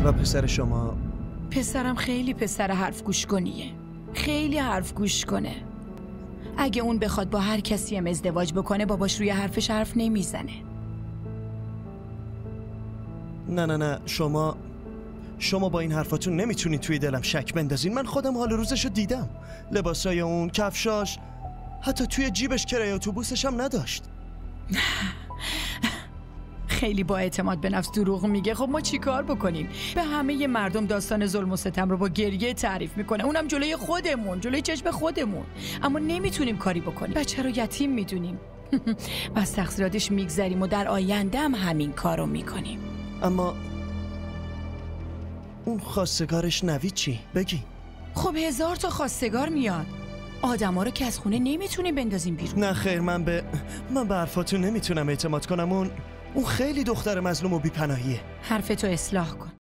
و پسر شما؟ پسرم خیلی پسر حرف گوش کنیه، خیلی حرف گوش کنه. اگه اون بخواد با هر کسی هم ازدواج بکنه باباش روی حرفش حرف نمیزنه. نه شما با این حرفاتون نمیتونید توی دلم شک بندازین. من خودم حال روزشو دیدم، لباسای اون، کفشاش، حتی توی جیبش کرایه اتوبوسش هم نداشت. خیلی با اعتماد به نفس دروغ میگه. خب ما چی کار بکنیم؟ به همه مردم داستان ظلم و ستم رو با گریه تعریف میکنه، اونم جلوی خودمون، جلوی چشم خودمون، اما نمیتونیم کاری بکنیم. بچه رو یتیم میدونیم و از تقصیراتش میگذریم و در آینده هم همین کارو میکنیم. اما اون خواستگارش نوید چی؟ بگی. خب 1000 تا خواستگار میاد، آدما رو که از خونه نمیتونیم بندازیم بیرون. نه خیر، من به حرفاتون نمیتونم اعتماد کنم. اون خیلی دختر مظلوم و بی‌پناهیه. حرفتو اصلاح کن.